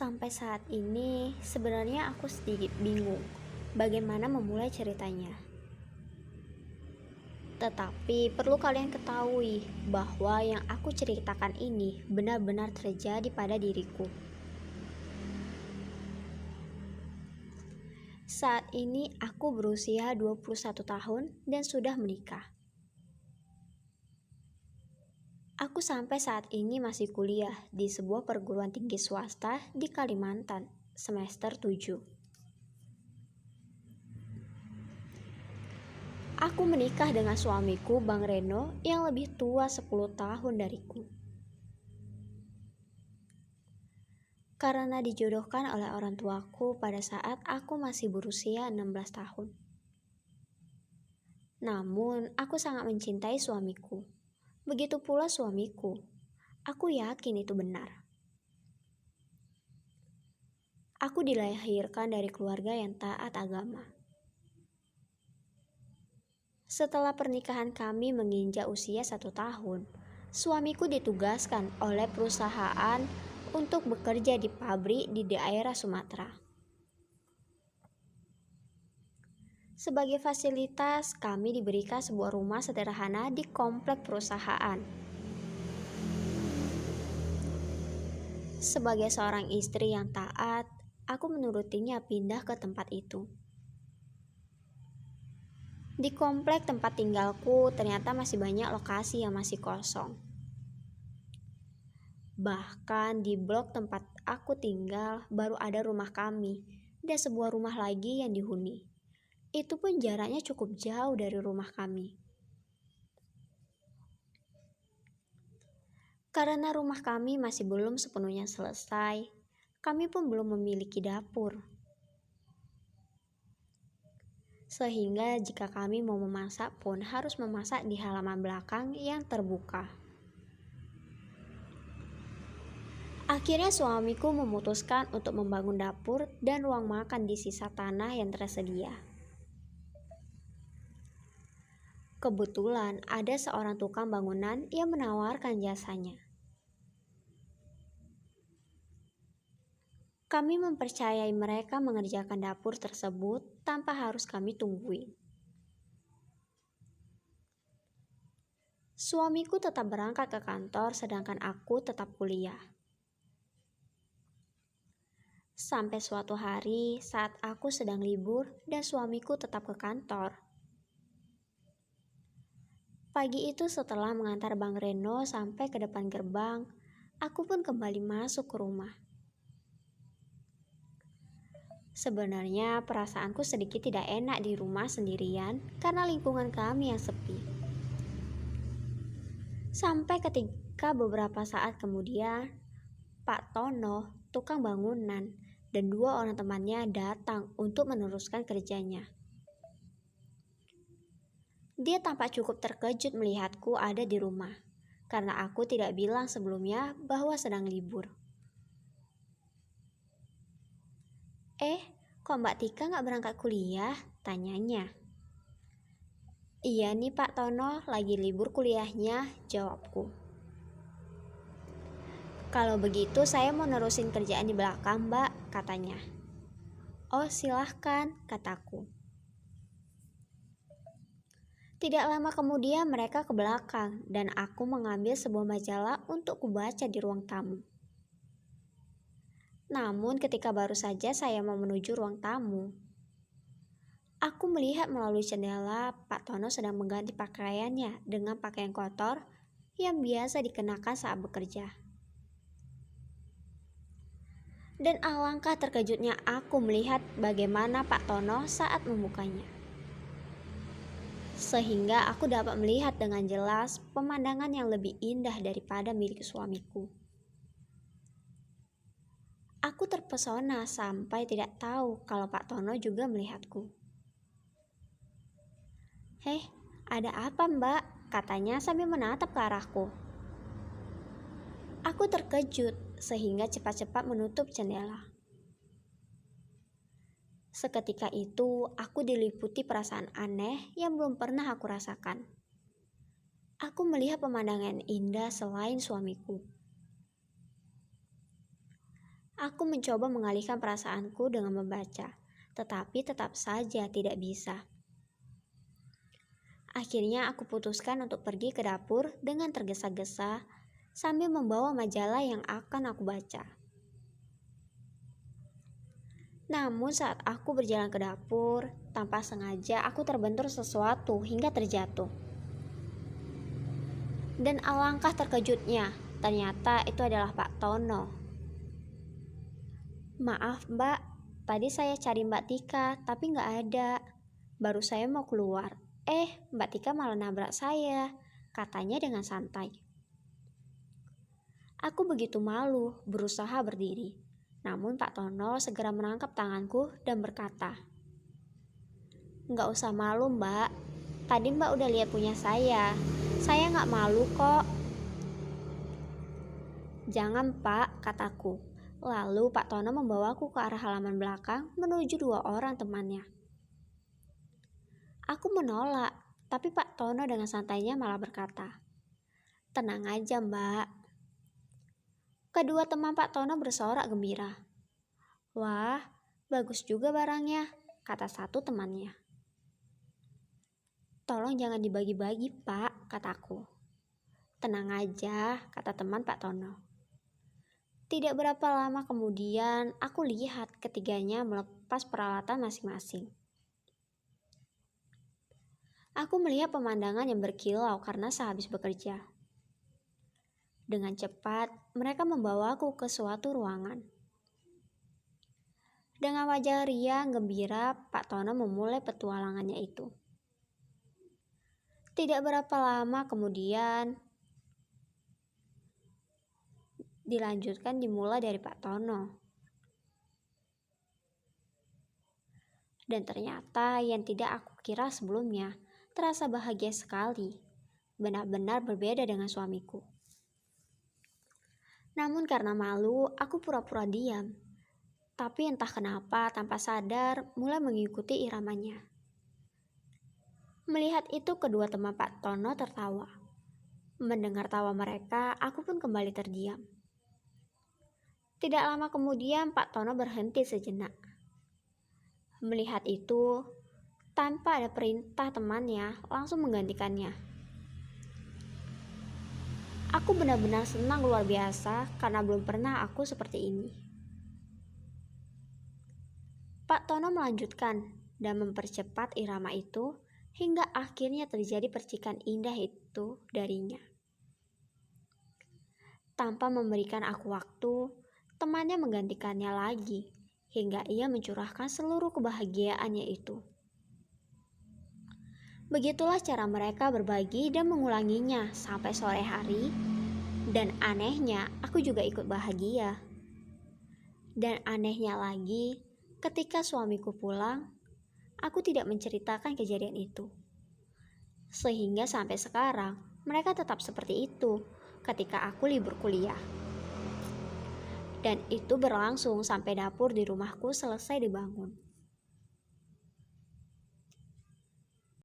Sampai saat ini, sebenarnya aku sedikit bingung bagaimana memulai ceritanya. Tetapi perlu kalian ketahui bahwa yang aku ceritakan ini benar-benar terjadi pada diriku. Saat ini aku berusia 21 tahun dan sudah menikah. Aku sampai saat ini masih kuliah di sebuah perguruan tinggi swasta di Kalimantan, semester 7. Aku menikah dengan suamiku, Bang Reno, yang lebih tua 10 tahun dariku. Karena dijodohkan oleh orang tuaku pada saat aku masih berusia 16 tahun. Namun, aku sangat mencintai suamiku. Begitu pula suamiku. Aku yakin itu benar. Aku dilahirkan dari keluarga yang taat agama. Setelah pernikahan kami menginjak usia 1 tahun, suamiku ditugaskan oleh perusahaan untuk bekerja di pabrik di daerah Sumatera. Sebagai fasilitas, kami diberikan sebuah rumah sederhana di komplek perusahaan. Sebagai seorang istri yang taat, aku menurutinya pindah ke tempat itu. Di komplek tempat tinggalku ternyata masih banyak lokasi yang masih kosong. Bahkan di blok tempat aku tinggal baru ada rumah kami dan sebuah rumah lagi yang dihuni. Itu pun jaraknya cukup jauh dari rumah kami. Karena rumah kami masih belum sepenuhnya selesai, kami pun belum memiliki dapur. Sehingga jika kami mau memasak pun harus memasak di halaman belakang yang terbuka. Akhirnya suamiku memutuskan untuk membangun dapur dan ruang makan di sisa tanah yang tersedia. Kebetulan ada seorang tukang bangunan yang menawarkan jasanya. Kami mempercayai mereka mengerjakan dapur tersebut tanpa harus kami tungguin. Suamiku tetap berangkat ke kantor sedangkan aku tetap kuliah. Sampai suatu hari saat aku sedang libur dan suamiku tetap ke kantor. Pagi itu setelah mengantar Bang Reno sampai ke depan gerbang, aku pun kembali masuk ke rumah. Sebenarnya perasaanku sedikit tidak enak di rumah sendirian karena lingkungan kami yang sepi. Sampai ketika beberapa saat kemudian, Pak Tono, tukang bangunan, dan 2 orang temannya datang untuk meneruskan kerjanya. Dia tampak cukup terkejut melihatku ada di rumah, karena aku tidak bilang sebelumnya bahwa sedang libur. Kok Mbak Tika nggak berangkat kuliah? Tanyanya. Iya nih Pak Tono, lagi libur kuliahnya, jawabku. Kalau begitu saya mau nerusin kerjaan di belakang Mbak, katanya. Oh silahkan, kataku. Tidak lama kemudian mereka ke belakang dan aku mengambil sebuah majalah untuk kubaca di ruang tamu. Namun ketika baru saja saya mau menuju ruang tamu, aku melihat melalui jendela Pak Tono sedang mengganti pakaiannya dengan pakaian kotor yang biasa dikenakan saat bekerja. Dan alangkah terkejutnya aku melihat bagaimana Pak Tono saat membukanya. Sehingga aku dapat melihat dengan jelas pemandangan yang lebih indah daripada milik suamiku. Aku terpesona sampai tidak tahu kalau Pak Tono juga melihatku. Ada apa Mbak? Katanya sambil menatap ke arahku. Aku terkejut sehingga cepat-cepat menutup jendela. Seketika itu, aku diliputi perasaan aneh yang belum pernah aku rasakan. Aku melihat pemandangan indah selain suamiku. Aku mencoba mengalihkan perasaanku dengan membaca, tetapi tetap saja tidak bisa. Akhirnya aku putuskan untuk pergi ke dapur dengan tergesa-gesa sambil membawa majalah yang akan aku baca. Namun saat aku berjalan ke dapur, tanpa sengaja aku terbentur sesuatu hingga terjatuh. Dan alangkah terkejutnya, ternyata itu adalah Pak Tono. "Maaf Mbak, tadi saya cari Mbak Tika tapi nggak ada. Baru saya mau keluar, Mbak Tika malah nabrak saya," katanya dengan santai. Aku begitu malu, berusaha berdiri. Namun Pak Tono segera menangkap tanganku dan berkata, "Nggak usah malu Mbak, tadi Mbak udah lihat punya saya nggak malu kok." "Jangan Pak," kataku. Lalu Pak Tono membawaku ke arah halaman belakang menuju dua orang temannya. Aku menolak, tapi Pak Tono dengan santainya malah berkata, "Tenang aja Mbak." Kedua teman Pak Tono bersorak gembira. "Wah, bagus juga barangnya," kata satu temannya. "Tolong jangan dibagi-bagi Pak," kataku. "Tenang aja," kata teman Pak Tono. Tidak berapa lama kemudian, aku lihat ketiganya melepas peralatan masing-masing. Aku melihat pemandangan yang berkilau karena sehabis bekerja. Dengan cepat, mereka membawaku ke suatu ruangan. Dengan wajah riang gembira, Pak Tono memulai petualangannya itu. Tidak berapa lama kemudian, dimulai dari Pak Tono. Dan ternyata yang tidak aku kira sebelumnya, terasa bahagia sekali. Benar-benar berbeda dengan suamiku. Namun karena malu, aku pura-pura diam. Tapi entah kenapa, tanpa sadar, mulai mengikuti iramanya. Melihat itu, kedua teman Pak Tono tertawa. Mendengar tawa mereka, aku pun kembali terdiam. Tidak lama kemudian, Pak Tono berhenti sejenak. Melihat itu, tanpa ada perintah temannya, langsung menggantikannya. Aku benar-benar senang luar biasa karena belum pernah aku seperti ini. Pak Tono melanjutkan dan mempercepat irama itu hingga akhirnya terjadi percikan indah itu darinya. Tanpa memberikan aku waktu, temannya menggantikannya lagi hingga ia mencurahkan seluruh kebahagiaannya itu. Begitulah cara mereka berbagi dan mengulanginya sampai sore hari. Dan anehnya, aku juga ikut bahagia. Dan anehnya lagi, ketika suamiku pulang, aku tidak menceritakan kejadian itu. Sehingga sampai sekarang, mereka tetap seperti itu ketika aku libur kuliah. Dan itu berlangsung sampai dapur di rumahku selesai dibangun.